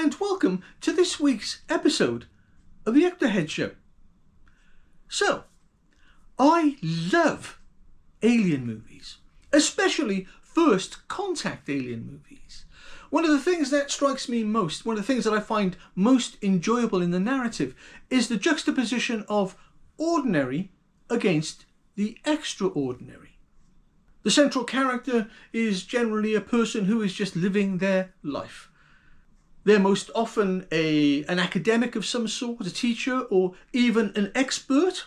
and welcome to this week's episode of the Hector Head Show. So, I love alien movies, especially first contact alien movies. One of the things that strikes me most, one of the things that I find most enjoyable in the narrative, is the juxtaposition of ordinary against the extraordinary. The central character is generally a person who is just living their life. They're most often an academic of some sort, a teacher, or even an expert.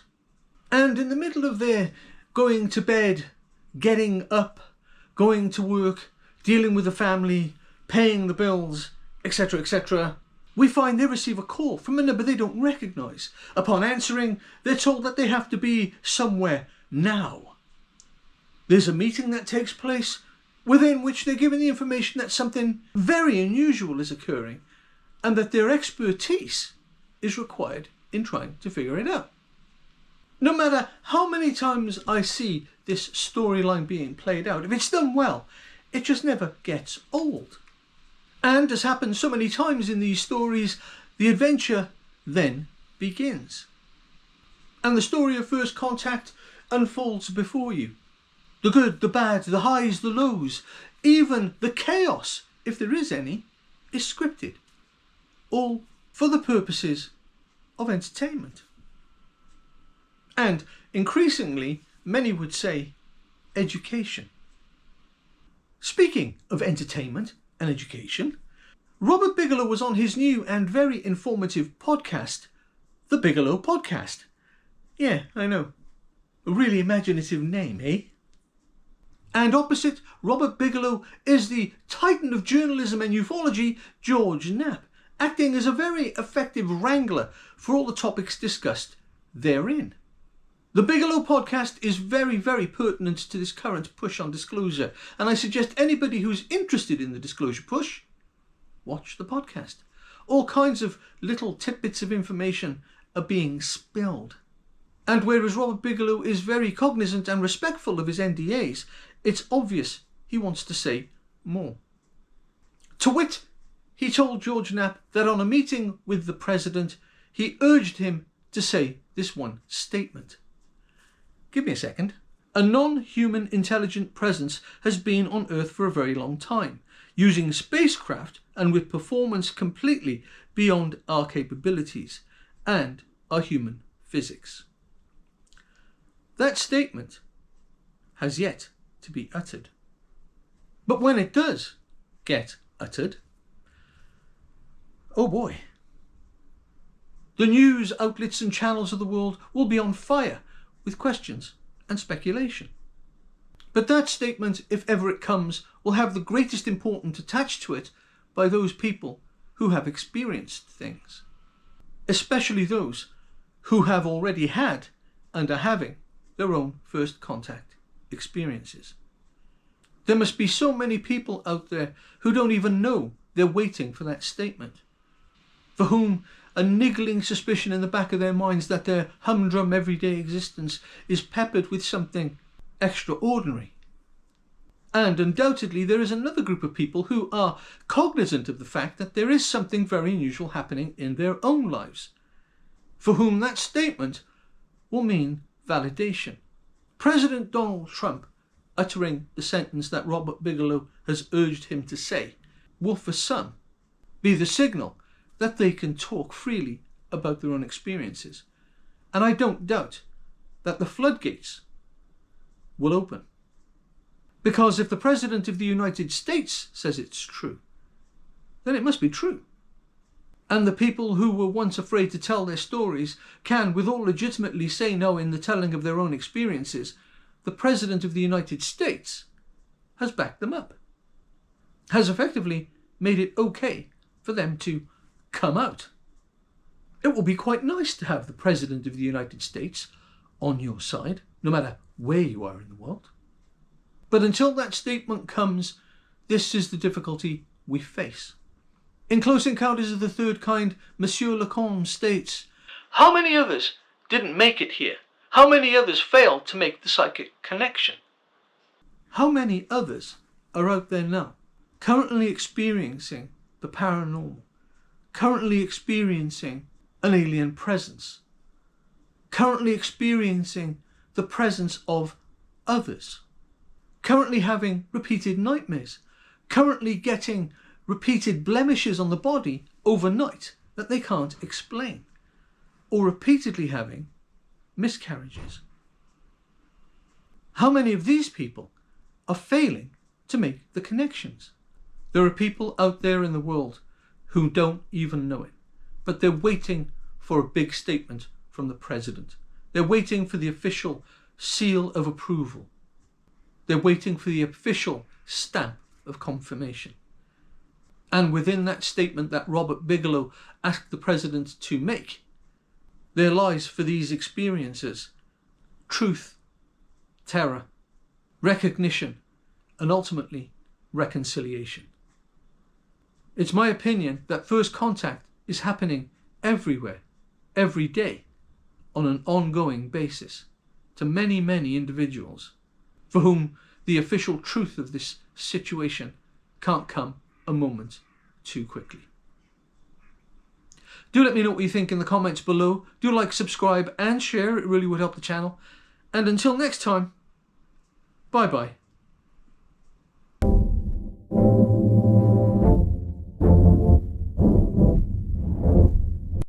And in the middle of their going to bed, getting up, going to work, dealing with the family, paying the bills, etc., etc., we find they receive a call from a number they don't recognise. Upon answering, they're told that they have to be somewhere now. There's a meeting that takes place, within which they're given the information that something very unusual is occurring and that their expertise is required in trying to figure it out. No matter how many times I see this storyline being played out, if it's done well, it just never gets old. And as happens so many times in these stories, the adventure then begins. And the story of first contact unfolds before you. The good, the bad, the highs, the lows, even the chaos, if there is any, is scripted. All for the purposes of entertainment. And increasingly, many would say, education. Speaking of entertainment and education, Robert Bigelow was on his new and very informative podcast, the Bigelow Podcast. Yeah, I know. A really imaginative name, eh? And opposite Robert Bigelow is the titan of journalism and ufology, George Knapp, acting as a very effective wrangler for all the topics discussed therein. The Bigelow podcast is very, very pertinent to this current push on disclosure, and I suggest anybody who's interested in the disclosure push, watch the podcast. All kinds of little tidbits of information are being spilled. And whereas Robert Bigelow is very cognizant and respectful of his NDAs, it's obvious he wants to say more. To wit, he told George Knapp that on a meeting with the president, he urged him to say this one statement. Give me a second. A non-human intelligent presence has been on Earth for a very long time, using spacecraft and with performance completely beyond our capabilities and our human physics. That statement has yet to be uttered. But when it does get uttered, oh boy, the news outlets and channels of the world will be on fire with questions and speculation. But that statement, if ever it comes, will have the greatest importance attached to it by those people who have experienced things, especially those who have already had and are having their own first contact experiences. There must be so many people out there who don't even know they're waiting for that statement, for whom a niggling suspicion in the back of their minds that their humdrum everyday existence is peppered with something extraordinary. And undoubtedly there is another group of people who are cognizant of the fact that there is something very unusual happening in their own lives, for whom that statement will mean validation. President Donald Trump uttering the sentence that Robert Bigelow has urged him to say will for some be the signal that they can talk freely about their own experiences. And I don't doubt that the floodgates will open. Because if the President of the United States says it's true, then it must be true. And the people who were once afraid to tell their stories can with all legitimately say no in the telling of their own experiences. The President of the United States has backed them up, has effectively made it okay for them to come out. It will be quite nice to have the President of the United States on your side, no matter where you are in the world. But until that statement comes, this is the difficulty we face. In Close Encounters of the Third Kind, Monsieur Lacombe states, "How many others didn't make it here? How many others failed to make the psychic connection? How many others are out there now, currently experiencing the paranormal, currently experiencing an alien presence, currently experiencing the presence of others, currently having repeated nightmares, currently getting repeated blemishes on the body overnight that they can't explain, or repeatedly having miscarriages. How many of these people are failing to make the connections? There are people out there in the world who don't even know it, but they're waiting for a big statement from the president. They're waiting for the official seal of approval. They're waiting for the official stamp of confirmation. And within that statement that Robert Bigelow asked the president to make, there lies for these experiences truth, terror, recognition, and ultimately reconciliation. It's my opinion that first contact is happening everywhere, every day, on an ongoing basis, to many, many individuals for whom the official truth of this situation can't come a moment too quickly. Do let me know what you think in the comments below. Do like, subscribe and share. It really would help the channel. And until next time, bye bye.